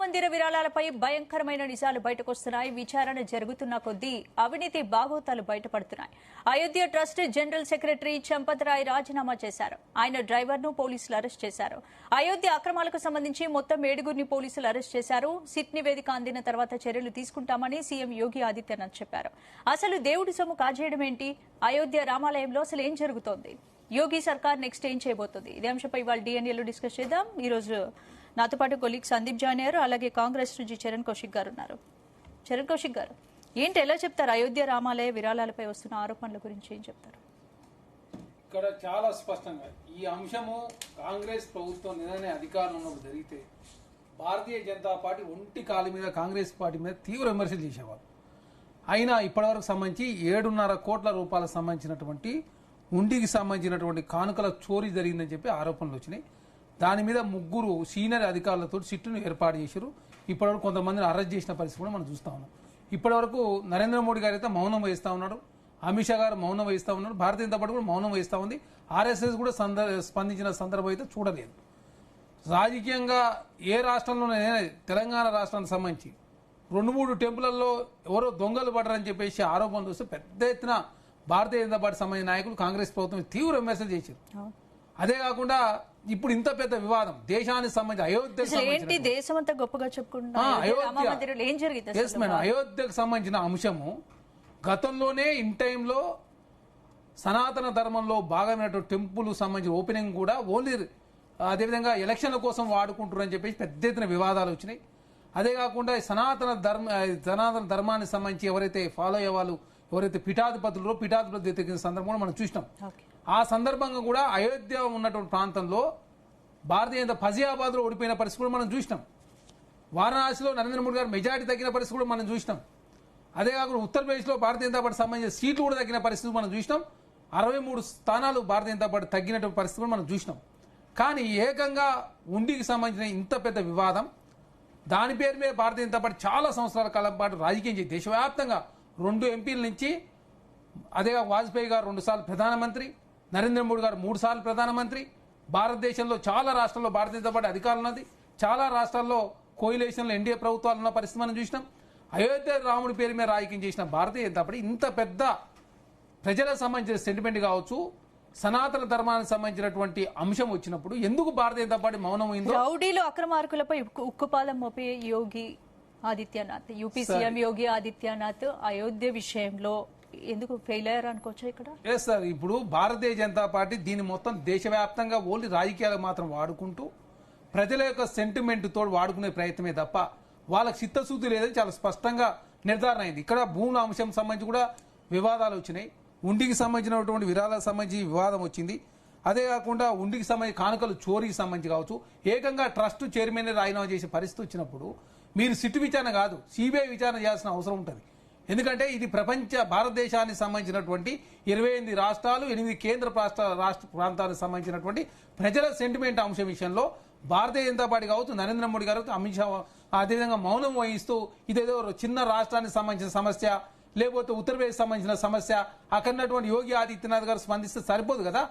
మందిర విరాళాలపై భయంకరమైన నిజాలు బయటకొస్తున్నాయి. విచారణ జరుగుతున్న కొద్దీ అవినీతి బాగోతాలు బయటపడుతున్నాయి. Ayodhya trust general secretary Champat Rai రాజీనామా చేశారు. ఆయన డ్రైవర్ను పోలీసులు అరెస్ట్ చేశారు. అయోధ్య అక్రమాలకు సంబంధించి మొత్తం 7గురిని పోలీసులు అరెస్ట్ చేశారు. సిట్ నివేదిక అందిన తర్వాత చర్యలు తీసుకుంటామని సీఎం యోగి ఆదిత్యనాథ్ చెప్పారు. అసలు దేవుడి సొమ్ము కాజేయడం ఏంటి? అయోధ్య రామాలయంలో అసలు ఏం జరుగుతోంది? యోగి సర్కార్ నెక్స్ట్ ఏం చేయబోతోంది? ఇదే అంశంపై ఇవాళ డిఎన్ఏలో డిస్కస్ చేద్దాం. ఈ రోజు నాతో పాటు కొలీగ్ సందీప్ జాయిన్ అయ్యారు. అలాగే కాంగ్రెస్ నుంచి చరణ్ కౌశిక్ గారు ఉన్నారు. చరణ్ కౌశిక్ గారు, ఏంటి ఎలా చెప్తారు? అయోధ్య రామాలయ విరాళాలపై వస్తున్న ఆరోపణల గురించి ఏం చెప్తారు? ఇక్కడ చాలా స్పష్టంగా ఈ అంశము కాంగ్రెస్ ప్రభుత్వం నిన్ననే అధికారంలో జరిగితే భారతీయ జనతా పార్టీ ఒంటి కాలు మీద కాంగ్రెస్ పార్టీ మీద తీవ్ర విమర్శలు చేసేవారు. అయినా ఇప్పటివరకు సంబంధించి 7.5 కోట్ల రూపాయలకు సంబంధించినటువంటి ఉండికి సంబంధించినటువంటి కానుకల చోరీ జరిగిందని చెప్పి ఆరోపణలు వచ్చినాయి. దాని మీద 3 సీనియర్ అధికారులతో సిట్టును ఏర్పాటు చేశారు. ఇప్పటివరకు కొంతమందిని అరెస్ట్ చేసిన పరిస్థితి కూడా మనం చూస్తా ఉన్నాం. ఇప్పటివరకు నరేంద్ర మోడీ గారు అయితే మౌనం వహిస్తా ఉన్నాడు, అమిత్ షా గారు మౌనం వహిస్తా ఉన్నారు, భారతీయ జనతా పార్టీ కూడా మౌనం వహిస్తా ఉంది. ఆర్ఎస్ఎస్ కూడా స్పందించిన సందర్భం అయితే చూడలేదు. రాజకీయంగా ఏ రాష్ట్రంలోనే తెలంగాణ రాష్ట్రానికి సంబంధించి 2-3 టెంపుల్లో ఎవరో దొంగలు పడ్డారని చెప్పేసి ఆరోపణలు వస్తే పెద్ద ఎత్తున భారతీయ జనతా పార్టీ సంబంధించిన నాయకులు కాంగ్రెస్ ప్రభుత్వం తీవ్ర విమర్శలు చేశారు. అదే కాకుండా ఇప్పుడు ఇంత పెద్ద వివాదం దేశానికి సంబంధించి అయోధ్యకు సంబంధించిన అంశము గతంలోనే ఇన్ టైంలో సనాతన ధర్మంలో భాగమైనటువంటి టెంపుల్ సంబంధించిన ఓపెనింగ్ కూడా ఓన్లీ అదేవిధంగా ఎలక్షన్ల కోసం వాడుకుంటారని చెప్పేసి పెద్ద ఎత్తున వివాదాలు వచ్చినాయి. అదే కాకుండా సనాతన ధర్మానికి సంబంధించి ఎవరైతే ఫాలో అయ్యే వాళ్ళు ఎవరైతే పీఠాధిపతులు వ్యతిరేకించిన సందర్భం కూడా మనం చూసినాం. ఆ సందర్భంగా కూడా అయోధ్య ఉన్నటువంటి ప్రాంతంలో భారతీయ జనతా ఫజియాబాద్ లో ఓడిపోయిన పరిస్థితి కూడా మనం చూసినాం. వారణాసిలో నరేంద్ర మోడీ గారు మెజారిటీ తగ్గిన పరిస్థితి కూడా మనం చూసినాం. అదే కాకుండా ఉత్తరప్రదేశ్ లో భారతీయ జనతా పార్టీ సంబంధించిన సీట్లు కూడా తగ్గిన పరిస్థితి మనం చూసినాం. 63 స్థానాలు భారతీయ జనతా పార్టీ తగ్గినటువంటి పరిస్థితి కూడా మనం చూసినాం. కానీ ఏకంగా ఉండికి సంబంధించిన ఇంత పెద్ద వివాదం, దాని పేరు మీద భారతీయ జనతా పార్టీ చాలా సంవత్సరాల కాలం పాటు రాజకీయం చేసి దేశవ్యాప్తంగా 2 ఎంపీల నుంచి, అదే వాజ్పేయి గారు 2 సార్లు ప్రధానమంత్రి, నరేంద్ర మోడీ గారు 3 సార్లు ప్రధానమంత్రి, భారతదేశంలో చాలా రాష్ట్రాల్లో భారతీయ జనతా పార్టీ అధికారులు ఉన్నది, చాలా రాష్ట్రాల్లో కోయిలేషన్లో ఎన్డీఏ ప్రభుత్వాలు ఉన్న పరిస్థితి మనం చూసినాం. అయోధ్య రాముడి పేరు మీద రాజకీయం చేసిన భారతీయ జనతా పార్టీ ఇంత పెద్ద ప్రజలకు సంబంధించిన సెంటిమెంట్ కావచ్చు, సనాతన ధర్మానికి సంబంధించినటువంటి అంశం వచ్చినప్పుడు ఎందుకు భారతీయ జనతా పార్టీ మౌనం అయిందో. రౌడీలు అక్రమార్కులపై ఉక్కుపాదం మోపే యోగి ఆదిత్యనాథ్, యూపీ సీఎం యోగి ఆదిత్యనాథ్ అయోధ్య విషయంలో ఎందుకు ఫెయిల్ అయ్యారు అనుకోవచ్చు ఇక్కడ? ఎస్ సార్, ఇప్పుడు భారతీయ జనతా పార్టీ దీన్ని మొత్తం దేశవ్యాప్తంగా ఓన్లీ రాజకీయాలకు మాత్రం వాడుకుంటూ ప్రజల యొక్క సెంటిమెంట్ తోడు వాడుకునే ప్రయత్నమే తప్ప వాళ్ళకి చిత్తశుద్ధి లేదని చాలా స్పష్టంగా నిర్ధారణ అయింది. ఇక్కడ భూముల అంశం సంబంధించి కూడా వివాదాలు వచ్చినాయి. ఉండికి సంబంధించినటువంటి విరాళాలకు సంబంధించి వివాదం వచ్చింది. అదే కాకుండా ఉండికి సంబంధించి కానుకలు చోరీకి సంబంధించి కావచ్చు, ఏకంగా ట్రస్ట్ చైర్మన్ రాజీనామా చేసే పరిస్థితి వచ్చినప్పుడు మీరు సిట్ విచారణ కాదు సిబిఐ విచారణ చేయాల్సిన అవసరం ఉంటుంది. ఎందుకంటే ఇది భారతదేశానికి సంబంధించినటువంటి 28 రాష్ట్రాలు, 8 కేంద్ర రాష్ట్ర ప్రాంతాలకు సంబంధించినటువంటి ప్రజల సెంటిమెంట్ అంశం విషయంలో భారతీయ జనతా పార్టీ కావచ్చు, నరేంద్ర మోడీ గారు, అమిత్ షా అదేవిధంగా మౌనం వహిస్తూ ఇదేదో చిన్న రాష్ట్రానికి సంబంధించిన సమస్య, లేకపోతే ఉత్తరప్రదేశ్ సంబంధించిన సమస్య, అక్కడున్నటువంటి యోగి ఆదిత్యనాథ్ గారు స్పందిస్తే సరిపోదు కదా.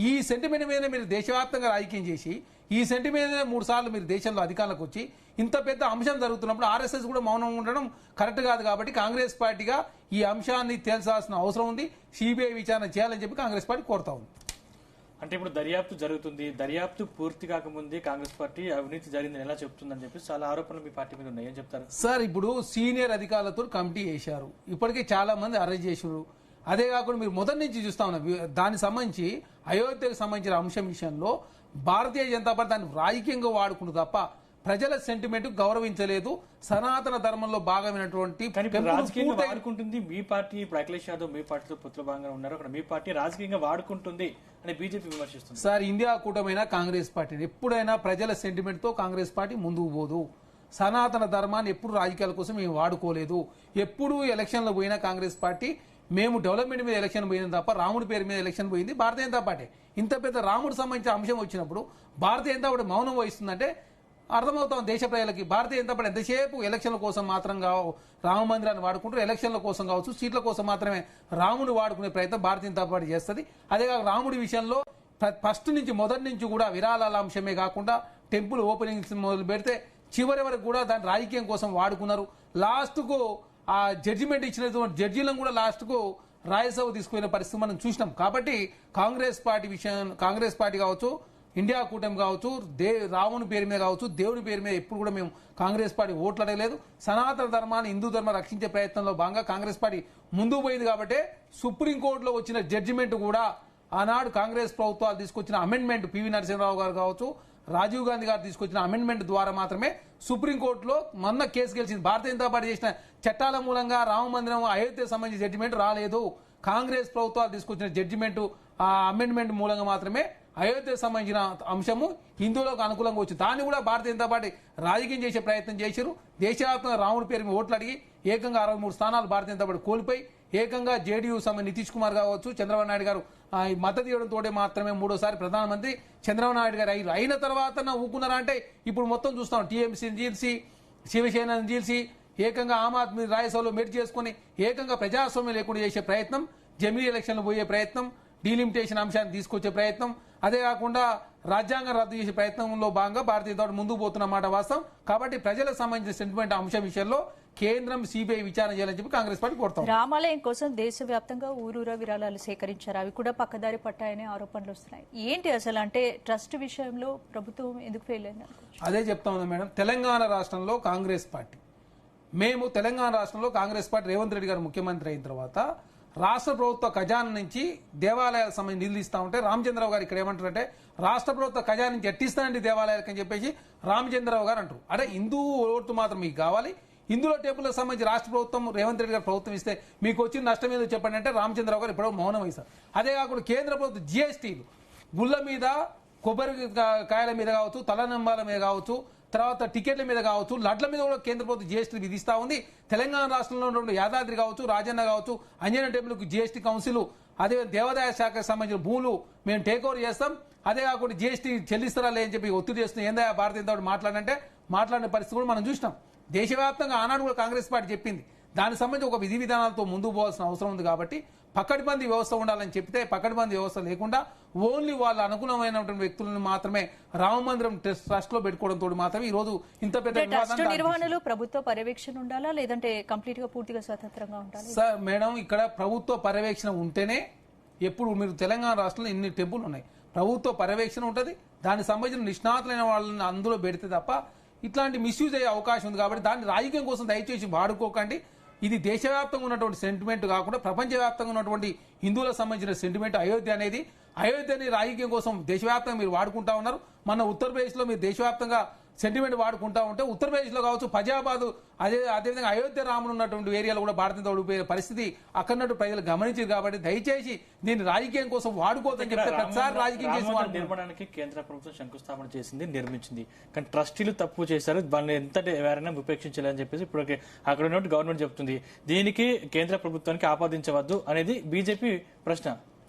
ఈ సెంటిమెంట్ మీద మీరు దేశవ్యాప్తంగా రాజకీయం చేసి ఈ సెంటిమెంట్ మీద 3 సార్లు మీరు దేశంలో అధికారంలోకి వచ్చి ఇంత పెద్ద అంశం జరుగుతున్నప్పుడు ఆర్ఎస్ఎస్ కూడా మౌనం ఉండడం కరెక్ట్ కాదు. కాబట్టి కాంగ్రెస్ పార్టీగా ఈ అంశాన్ని తేల్చాల్సిన అవసరం ఉంది, సిబిఐ విచారణ చేయాలని చెప్పి కాంగ్రెస్ పార్టీ కోరుతా ఉంది. అంటే ఇప్పుడు దర్యాప్తు జరుగుతుంది, దర్యాప్తు పూర్తి కాకముందే కాంగ్రెస్ పార్టీ అవినీతి జరిగిందని ఎలా చెప్తుందని చెప్పి చాలా ఆరోపణలు మీ పార్టీ మీద ఉన్నాయి, ఏం చెప్తారు సార్? ఇప్పుడు సీనియర్ అధికారులతో కమిటీ చేశారు, ఇప్పటికే చాలా మంది అరెస్ట్ చేశారు. అదే కాకుండా మీరు మొదటి నుంచి చూస్తా ఉన్నారు, దానికి సంబంధించి అయోధ్యకు సంబంధించిన అంశం విషయంలో భారతీయ జనతా పార్టీ దాన్ని రాజకీయంగా వాడుకుంటు తప్ప ప్రజల సెంటిమెంట్ గౌరవించలేదు. సనాతన ధర్మంలో భాగమైనటువంటి వాడుకుంటుంది మీ పార్టీ. ఇప్పుడు అఖిలేష్ యాదవ్ మీ పార్టీతో పుత్ర భాగంగా ఉన్నారు, అక్కడ మీ పార్టీ రాజకీయంగా వాడుకుంటుంది అని బీజేపీ విమర్శిస్తుంది. సార్, ఇండియా కూటమైనా కాంగ్రెస్ పార్టీ ఎప్పుడైనా ప్రజల సెంటిమెంట్ తో కాంగ్రెస్ పార్టీ ముందుకు పోదు. సనాతన ధర్మాన్ని ఎప్పుడు రాజకీయాల కోసం మేము వాడుకోలేదు. ఎప్పుడు ఎలక్షన్లో పోయినా కాంగ్రెస్ పార్టీ మేము డెవలప్మెంట్ మీద ఎలక్షన్ పోయింది తప్ప రాముడి పేరు మీద ఎలక్షన్ పోయింది భారతీయ జనతా పార్టీ. ఇంత పెద్ద రాముడు సంబంధించిన అంశం వచ్చినప్పుడు భారతీయ జనతా పార్టీ మౌనం వహిస్తుందంటే అర్థమవుతాం దేశ ప్రజలకి. భారతీయ జనతా పార్టీ ఎంతసేపు ఎలక్షన్ల కోసం మాత్రం రామ మందిరాన్ని వాడుకుంటారు, ఎలక్షన్ల కోసం కావచ్చు, సీట్ల కోసం మాత్రమే రాముడు వాడుకునే ప్రయత్నం భారతీయ జనతా పార్టీ చేస్తుంది. అదే కాక రాముడి మొదటి నుంచి కూడా విరాళాల అంశమే కాకుండా టెంపుల్ ఓపెనింగ్స్ మొదలు పెడితే చివరి వరకు కూడా దాని రాజకీయం కోసం వాడుకున్నారు. లాస్ట్కు ఆ జడ్జిమెంట్ ఇచ్చినటువంటి జడ్జీలను కూడా లాస్ట్కు రాజ్యసభ తీసుకునే పరిస్థితి మనం చూసినాం. కాబట్టి కాంగ్రెస్ పార్టీ కావచ్చు, ఇండియా కూటమి కావచ్చు, రాముని పేరు మీద కావచ్చు, దేవుని పేరు మీద ఎప్పుడు కూడా మేము కాంగ్రెస్ పార్టీ ఓట్లు అడగలేదు. సనాతన ధర్మాన్ని, హిందూ ధర్మాన్ని రక్షించే ప్రయత్నంలో భాగంగా కాంగ్రెస్ పార్టీ ముందుకు పోయింది. కాబట్టి సుప్రీంకోర్టులో వచ్చిన జడ్జిమెంట్ కూడా ఆనాడు కాంగ్రెస్ ప్రభుత్వాలు తీసుకొచ్చిన అమెండ్మెంట్, పివి నరసింహరావు గారు కావచ్చు, రాజీవ్ గాంధీ గారు తీసుకొచ్చిన అమెండ్మెంట్ ద్వారా మాత్రమే సుప్రీంకోర్టులో మొన్న కేసు గెలిచింది. భారతీయ జనతా పార్టీ చేసిన చట్టాల మూలంగా రామ మందిరం, అయోధ్య సంబంధించిన జడ్జిమెంట్ రాలేదు. కాంగ్రెస్ ప్రభుత్వాలు తీసుకొచ్చిన జడ్జిమెంట్, ఆ అమెండ్మెంట్ మూలంగా మాత్రమే అయోధ్యకు సంబంధించిన అంశము హిందువులకు అనుకూలంగా వచ్చింది. దాన్ని కూడా భారతీయ జనతా పార్టీ రాజకీయం చేసే ప్రయత్నం చేశారు. దేశవ్యాప్తంగా రాముడి పేరు మీద ఓట్లు అడిగి ఏకంగా 63 స్థానాలు భారతీయ జనతా పార్టీ కోల్పోయి ఏకంగా జేడీయూ నితీష్ కుమార్ కావచ్చు, చంద్రబాబు నాయుడు గారు మద్దతు ఇవ్వడంతో మాత్రమే మూడోసారి ప్రధానమంత్రి చంద్రబాబు నాయుడు గారు అయ్యారు. అయిన తర్వాత ఊకున్నారా అంటే ఇప్పుడు మొత్తం చూస్తాం. టీఎంసీ జీల్సీ, శివసేన జీల్సీ, ఏకంగా ఆమ్ ఆద్మీ రాజ్యసభలో మెర్జ్ చేసుకుని ఏకంగా ప్రజాస్వామ్యం లేకుండా చేసే ప్రయత్నం, జమిలీ ఎలక్షన్లు పోయే ప్రయత్నం, డీలిమిటేషన్ అంశాన్ని తీసుకొచ్చే ప్రయత్నం, అదే కాకుండా రాజ్యాంగం రద్దు చేసే ప్రయత్నంలో భాగంగా భారతీయ జనతా పార్టీ ముందుకు పోతున్నమాట వాస్తవం. కాబట్టి ప్రజలకు సంబంధించిన సెంటిమెంట్ అంశం విషయంలో కేంద్రం సిబిఐ విచారణ చేయాలని చెప్పి కాంగ్రెస్ పార్టీ కోరుతాం. రామాలయం కోసం దేశవ్యాప్తంగా ఊరూరా విరాళాలు సేకరించారు, అవి కూడా పక్కదారి పట్టాయనే ఆరోపణలు వస్తున్నాయి. ఏంటి అసలు అంటే ట్రస్ట్ విషయంలో ప్రభుత్వం ఎందుకు ఫెయిల్ అయింది? అదే చెప్తా ఉంది మేడం. తెలంగాణ రాష్ట్రంలో కాంగ్రెస్ పార్టీ రేవంత్ రెడ్డి గారు ముఖ్యమంత్రి అయిన తర్వాత రాష్ట్ర ప్రభుత్వ ఖజానా నుంచి దేవాలయాల సంబంధించి నిధులు ఇస్తా ఉంటే రామచంద్రరావు గారు ఇక్కడ ఏమంటారంటే రాష్ట్ర ప్రభుత్వ ఖజానా నుంచి ఎట్టిస్తానండి దేవాలయాలకు అని చెప్పేసి రామచంద్రరావు గారు అంటారు. అంటే హిందూ ఓటు మాత్రం మీకు కావాలి, హిందువుల టెంపుల్కి సంబంధించి రాష్ట్ర ప్రభుత్వం రేవంత్ రెడ్డి గారు ప్రభుత్వం ఇస్తే మీకు వచ్చిన నష్టం ఏదో చెప్పండి అంటే రామచంద్రరావు గారు ఎప్పుడో మౌనం వేశారు. అదే కాకుండా కేంద్ర ప్రభుత్వం జిఎస్టీలు గుళ్ళ మీద, కొబ్బరి కాయల మీద కావచ్చు, తలనంబాల మీద కావచ్చు, తర్వాత టికెట్ల మీద కావచ్చు, లడ్ల మీద కూడా కేంద్ర ప్రభుత్వం జీఎస్టీ విధిస్తా ఉంది. తెలంగాణ రాష్ట్రంలో ఉన్న యాదాద్రి కావచ్చు, రాజన్న కావచ్చు, అంజన టెంపుల్కు జీఎస్టీ కౌన్సిల్, అదే దేవాదాయ శాఖకు సంబంధించిన భూములు మేము టేక్ ఓవర్ చేస్తాం, అదే కాకుండా జీఎస్టీ చెల్లిస్తారా లేదని చెప్పి ఒత్తిడి చేస్తున్న ఏందా భారతీయ జనతా పార్టీ మాట్లాడిన పరిస్థితి కూడా మనం చూసినాం. దేశవ్యాప్తంగా ఆనాడు కూడా కాంగ్రెస్ పార్టీ చెప్పింది. దానికి సంబంధించి ఒక విధి విధానాలతో ముందుకు పోవాల్సిన అవసరం ఉంది. కాబట్టి పకడ్బందీ వ్యవస్థ ఉండాలని చెప్తే పకడ్బందీ వ్యవస్థ లేకుండా ఓన్లీ వాళ్ళ అనుకూలమైనటువంటి వ్యక్తులను మాత్రమే రామ మందిరం ట్రస్ట్ లో పెట్టుకోవడంతో మాత్రమే ఈ రోజు ఇంత పెద్ద నిర్వహణలో ప్రభుత్వ పర్యవేక్షణ ఉండాలా లేదంటే కంప్లీట్ గా పూర్తిగా స్వతంత్రంగా ఉండాలి? సార్ మేడం, ఇక్కడ ప్రభుత్వ పర్యవేక్షణ ఉంటేనే, ఎప్పుడు మీరు తెలంగాణ రాష్ట్రంలో ఇన్ని టెంపుల్ ఉన్నాయి, ప్రభుత్వ పర్యవేక్షణ ఉంటుంది, దానికి సంబంధించిన నిష్ణాతులైన వాళ్ళని అందులో పెడితే తప్ప ఇట్లాంటి మిస్యూజ్ అయ్యే అవకాశం ఉంది. కాబట్టి దాన్ని రాజకీయం కోసం దయచేసి వాడుకోకండి. ఇది దేశవ్యాప్తంగా ఉన్నటువంటి సెంటిమెంట్ కాకుండా ప్రపంచవ్యాప్తంగా ఉన్నటువంటి హిందువులకు సంబంధించిన సెంటిమెంట్. అయోధ్యని రాజకీయం కోసం దేశవ్యాప్తంగా మీరు వాడుకుంటా ఉన్నారు. మన ఉత్తరప్రదేశ్లో మీరు దేశవ్యాప్తంగా సెంటిమెంట్ వాడుకుంటా ఉంటే ఉత్తరప్రదేశ్లో కావచ్చు, ఫజాబాద్, అదేవిధంగా అయోధ్య రాములు ఉన్నటువంటి ఏరియాలో కూడా భారతీయ ఓడిపోయే పరిస్థితి అక్కడ ప్రజలు గమనించారు. కాబట్టి దయచేసి దీన్ని రాజకీయం కోసం వాడుకోవద్దని చెప్తే ప్రతిసారి రాజకీయం చేసి నిర్మాణానికి కేంద్ర ప్రభుత్వం శంకుస్థాపన చేసింది, నిర్మించింది, కానీ ట్రస్టీలు తప్పు చేశారు, వాళ్ళని ఎంతటి ఎవరైనా ఉపేక్షించాలని చెప్పేసి ఇప్పుడు అక్కడ ఉన్నట్టు గవర్నమెంట్ చెప్తుంది. దీనికి కేంద్ర ప్రభుత్వానికి ఆపాదించవద్దు అనేది బీజేపీ ప్రశ్న.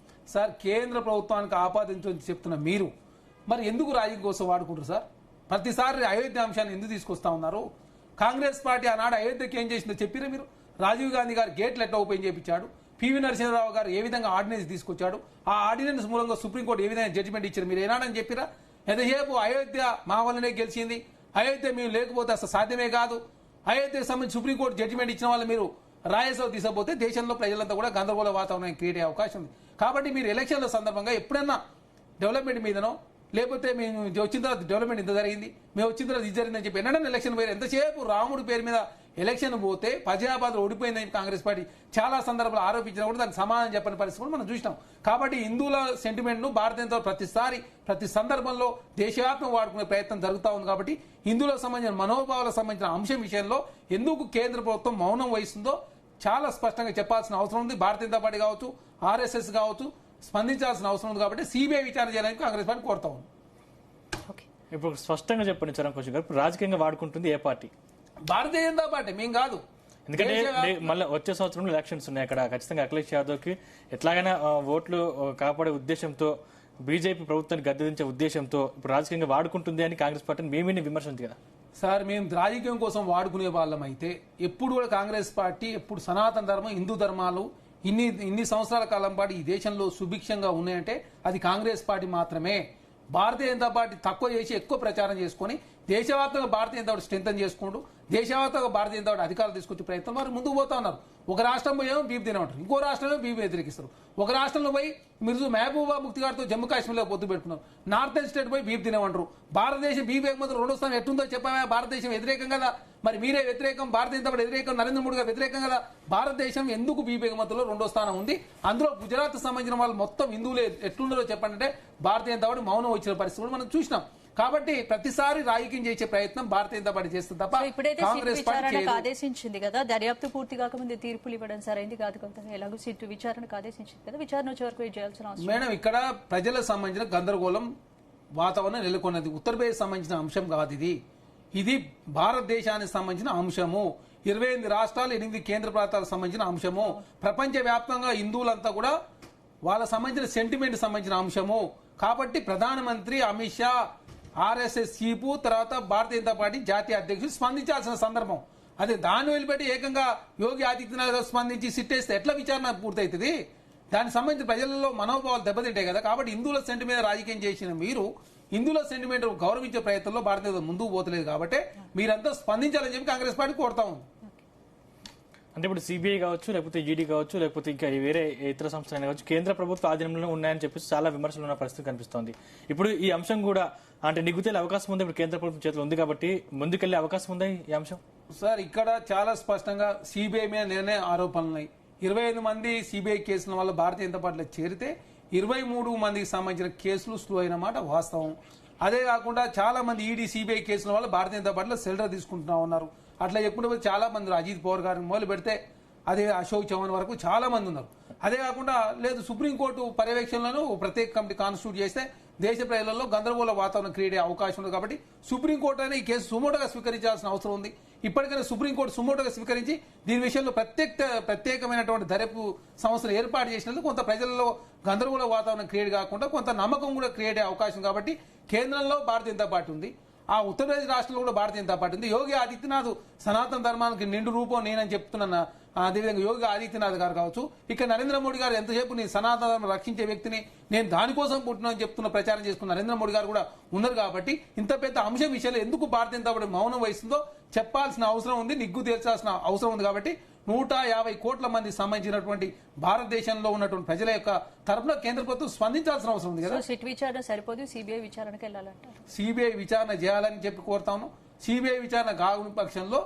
సార్, కేంద్ర ప్రభుత్వానికి ఆపాదించని చెప్తున్న మీరు మరి ఎందుకు రాజకీయం కోసం వాడుకుంటారు సార్? ప్రతిసారి అయోధ్య అంశాన్ని ఎందుకు తీసుకొస్తా ఉన్నారు? కాంగ్రెస్ పార్టీ ఆనాడు అయోధ్యకి ఏం చేసిందో చెప్పిరా మీరు? రాజీవ్ గాంధీ గారు గేట్లు ఎట్లా ఓపెన్ చేయించాడు, పివి నరసింహరావు గారు ఏ విధంగా ఆర్డినెన్స్ తీసుకొచ్చాడు, ఆ ఆర్డినెన్స్ మూలంగా సుప్రీంకోర్టు ఏ విధంగా జడ్జిమెంట్ ఇచ్చారు మీరు ఏనాడని చెప్పిరా? ఎంతసేపు అయోధ్య మా వల్లనే గెలిచింది, అయోధ్య మేము లేకపోతే అసలు సాధ్యమే కాదు, అయోధ్యకు సంబంధించి సుప్రీంకోర్టు జడ్జిమెంట్ ఇచ్చిన వాళ్ళు మీరు రాజ్యసభ తీసుకపోతే దేశంలో ప్రజలంతా కూడా గందరగోళ వాతావరణం క్రియేట్ అయ్యే అవకాశం ఉంది. కాబట్టి మీరు ఎలక్షన్ల సందర్భంగా ఎప్పుడన్నా డెవలప్మెంట్ మీదనో లేకపోతే మేము వచ్చిన తర్వాత డెవలప్మెంట్ ఇంత జరిగింది, మేము వచ్చిన తర్వాత ఇది జరిగిందని చెప్పి ఎన్నడన్నా ఎలక్షన్ పోయారు. ఎంతసేపు రాముడి పేరు మీద ఎలక్షన్ పోతే ఫజాబాద్ ఓడిపోయిందని కాంగ్రెస్ పార్టీ చాలా సందర్భాలు ఆరోపించినా కూడా దానికి సమాధానం చెప్పని పరిస్థితి కూడా మనం చూసినాం. కాబట్టి హిందువుల సెంటిమెంట్ ను భారతీయ ప్రతి సందర్భంలో దేశవ్యాప్తంగా వాడుకునే ప్రయత్నం జరుగుతూ ఉంది. కాబట్టి హిందువులకు సంబంధించిన మనోభావాలకు సంబంధించిన అంశం విషయంలో ఎందుకు కేంద్ర ప్రభుత్వం మౌనం వహిస్తుందో చాలా స్పష్టంగా చెప్పాల్సిన అవసరం ఉంది. భారతీయ జనతా పార్టీ కావచ్చు, ఆర్ఎస్ఎస్ కావచ్చు స్పందించాల్సిన అవసరం ఉంది. కాబట్టి సిబిఐ విచారణ చేయాలని కాంగ్రెస్ పార్టీ కోరుతా ఉంది. ఇప్పుడు స్పష్టంగా చెప్పండి చరణ్ కౌశిక్ గారు, రాజకీయంగా వాడుకుంటుంది ఏ పార్టీ? భారతీయ జనతా పార్టీ, మేము కాదు. ఎందుకంటే మళ్ళీ వచ్చే సంవత్సరంలో ఎలక్షన్స్ ఉన్నాయి, అక్కడ ఖచ్చితంగా అఖిలేష్ యాదవ్ కి ఎట్లాగైనా ఓట్లు కాపాడే ఉద్దేశంతో, బీజేపీ ప్రభుత్వాన్ని గద్దెదించే ఉద్దేశంతో ఇప్పుడు రాజకీయంగా వాడుకుంటుంది అని కాంగ్రెస్ పార్టీని మేమీ విమర్శించింది కదా సార్. మేము రాజకీయం కోసం వాడుకునే వాళ్ళం అయితే ఎప్పుడు కూడా కాంగ్రెస్ పార్టీ ఎప్పుడు సనాతన ధర్మం, హిందూ ధర్మాలు ఇన్ని సంవత్సరాల కాలం పాటు ఈ దేశంలో సుభిక్షంగా ఉన్నాయంటే అది కాంగ్రెస్ పార్టీ మాత్రమే. భారతీయ జనతా పార్టీ తక్కువ చేసి ఎక్కువ ప్రచారం చేసుకొని దేశవ్యాప్తంగా భారతీయ జనతా పార్టీ స్ట్రెంథన్ చేసుకుంటూ దేశవ్యాప్తంగా భారతీయ జనతా పార్టీ అధికారులు తీసుకొచ్చే ప్రయత్నం వారు ముందుకు పోతా ఉన్నారు. ఒక రాష్ట్రం పోయేమో బీపీ తినమంటారు, ఇంకో రాష్ట్రంలో బీపీ వ్యతిరేకిస్తారు. ఒక రాష్ట్రంలో పోయి మీరు మహబూబా ముఫ్తీ గారితో జమ్మూ కాశ్మీర్లో పొత్తు పెట్టుకున్నారు, నార్థన్ స్టేట్ పోయి బీపీ తినమంటారు. భారతదేశం బీపీ ఎగుమతి రెండో స్థానం ఎట్టుందో చెప్పామే, భారతదేశం వ్యతిరేకం కదా, మరి మీరే వ్యతిరేకం, భారతీయ జనతా పార్టీ వ్యతిరేకం, నరేంద్ర మోడీ గారు వ్యతిరేకం కదా. భారతదేశం ఎందుకు బీపీ ఎగుమతిలో రెండో స్థానం ఉంది? అందులో గుజరాత్ సంబంధించిన వాళ్ళు మొత్తం హిందువులు ఎట్లున్నారో చెప్పండి, భారతీయ జనతా పార్టీ మౌనం వచ్చిన పరిస్థితి కూడా మనం చూసినాం. కాబట్టి ప్రతిసారి రాజకీయం చేసే ప్రయత్నం భారతీయ జనతా పార్టీ చేస్తుంది తప్ప ఇప్పుడైతే కాంగ్రెస్ సిట్ పార్టీ విచారణకు చేయదు. ఆదేశించింది కదా, దర్యాప్తు పూర్తి కాకముందు తీర్పులు ఇవ్వడం సరైంది కాదు కదా. ఎలాగో సిట్ విచారణకు ఆదేశించింది కదా, విచారణ వచ్చే వరకు వెయిట్ చేయాల్సిన అవసరం. మేడం, ఇక్కడ ప్రజలకు సంబంధించిన గందరగోళం వాతావరణం నెలకొన్నది. ఉత్తరప్రదేశ్ సంబంధించిన అంశం కాదు ఇది. ఇది భారతదేశానికి సంబంధించిన అంశము. 28 రాష్ట్రాలు 8 కేంద్ర ప్రాంతాలకు సంబంధించిన అంశము. ప్రపంచ వ్యాప్తంగా హిందువులంతా కూడా వాళ్ళ సంబంధించిన సెంటిమెంట్ సంబంధించిన అంశము. కాబట్టి ప్రధానమంత్రి అమిత్ షా, ఆర్ఎస్ఎస్ చీఫ్, తర్వాత భారతీయ జనతా పార్టీ జాతీయ అధ్యక్షుడు స్పందించాల్సిన సందర్భం. అదే దాన్ని వదిలిపెట్టి ఏకంగా యోగి ఆదిత్యనాథ్ స్పందించి సిట్టేస్తే ఎట్లా విచారణ పూర్తవుతుంది? దానికి సంబంధించి ప్రజలలో మనోభావాలు దెబ్బతింటాయి కదా. కాబట్టి హిందువుల సెంటిమెంట్ మీద రాజకీయం చేసిన మీరు హిందువుల సెంటిమెంట్ గౌరవించే ప్రయత్నంలో భారతీయ జనతా ముందుకు పోతలేదు. కాబట్టి మీరంతా స్పందించాలని చెప్పి కాంగ్రెస్ పార్టీ కోరుతా ఉంది. అంటే ఇప్పుడు సిబిఐ కావచ్చు, లేకపోతే ఈడీ కావచ్చు, లేకపోతే ఇంకా వేరే ఇతర సంస్థలు కావచ్చు, కేంద్ర ప్రభుత్వ ఆధీనంలో ఉన్నాయని చెప్పేసి చాలా విమర్శలు ఉన్న పరిస్థితి కనిపిస్తోంది. ఇప్పుడు ఈ అంశం కూడా అంటే నిగ్గుతేలే అవకాశం ఉంది. ఇప్పుడు కేంద్ర ప్రభుత్వం చేతిలో ఉంది కాబట్టి ముందుకెళ్లే అవకాశం ఉందా ఈ అంశం? సార్, ఇక్కడ చాలా స్పష్టంగా సిబిఐ మీద నిర్ణయ ఆరోపణలు ఉన్నాయి. 25 మంది సిబిఐ కేసుల వల్ల భారతీయ జనతా పార్టీలో చేరితే 23 మందికి సంబంధించిన కేసులు స్లో అయిన మాట వాస్తవం. అదే కాకుండా చాలా మంది ఈడీ సిబిఐ కేసుల వల్ల భారతీయ జనతా పార్టీలో సెల్టర్ తీసుకుంటా ఉన్నారు. అట్లా చెప్పుకుంటే చాలా మంది అజిత్ పవార్ గారిని మొదలు పెడితే అదే అశోక్ చౌహాన్ వరకు చాలా మంది ఉన్నారు. అదే కాకుండా లేదు సుప్రీంకోర్టు పర్యవేక్షణలో ప్రత్యేక కమిటీ కాన్స్టిట్యూట్ చేస్తే దేశ ప్రజలలో గందరగోళ వాతావరణం క్రియేట్ అయ్యే అవకాశం ఉంది. కాబట్టి సుప్రీంకోర్టు అయినా ఈ కేసు సుమోటోగా స్వీకరించాల్సిన అవసరం ఉంది. ఇప్పటికైనా సుప్రీంకోర్టు సుమోటోగా స్వీకరించి దీని విషయంలో ప్రత్యేకమైనటువంటి దర్యాప్తు సంస్థలు ఏర్పాటు చేసినందుకు కొంత ప్రజల్లో గందరగోళ వాతావరణం క్రియేట్ కాకుండా కొంత నమ్మకం కూడా క్రియేట్ అయ్యే అవకాశం. కాబట్టి కేంద్రంలో భారతీయ జనతా పార్టీ ఉంది, ఆ ఉత్తరప్రదేశ్ రాష్ట్రంలో కూడా భారతీయ జనతా పార్టీ ఉంది. యోగి ఆదిత్యనాథ్ సనాతన ధర్మానికి నిండు రూపం నేనని చెప్తున్నా. అదేవిధంగా యోగి ఆదిత్యనాథ్ గారు కావచ్చు, ఇక నరేంద్ర మోడీ గారు ఎంతసేపు నేను సనాతన ధర్మం రక్షించే వ్యక్తిని, నేను దానికోసం పుట్టినని చెప్తున్న ప్రచారం చేసుకున్న నరేంద్ర మోడీ గారు కూడా ఉన్నారు. కాబట్టి ఇంత పెద్ద అంశం విషయంలో ఎందుకు భారతీయ జనతా పార్టీ మౌనం వహిస్తుందో చెప్పాల్సిన అవసరం ఉంది, నిగ్గు తేల్చాల్సిన అవసరం ఉంది. కాబట్టి 150 కోట్ల మంది సంబంధించినటువంటి భారతదేశంలో ఉన్నటువంటి ప్రజల యొక్క తరఫున కేంద్ర ప్రభుత్వం స్పందించాల్సిన అవసరం ఉంది కదా. సిట్ విచారణ సరిపోదు, సిబిఐ విచారణకు వెళ్ళాలంటారు. సిబిఐ విచారణ చేయాలని చెప్పి కోరుతాను. సిబిఐ విచారణ కాని పక్షంలో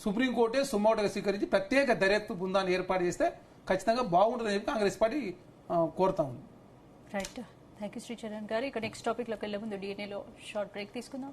సుప్రీంకోర్టే సుమోటోగా స్వీకరించి ప్రత్యేక దర్యాప్తు బృందాన్ని ఏర్పాటు చేస్తే ఖచ్చితంగా బాగుంటుందని చెప్పి కాంగ్రెస్ పార్టీ కోరుతా ఉంది. రైట్, థ్యాంక్ యూ శ్రీచరణ్ గారు. ఇక నెక్స్ట్ టాపిక్ లోకి వెళ్లే ముందు DNA లో షార్ట్ బ్రేక్ తీసుకుందాం.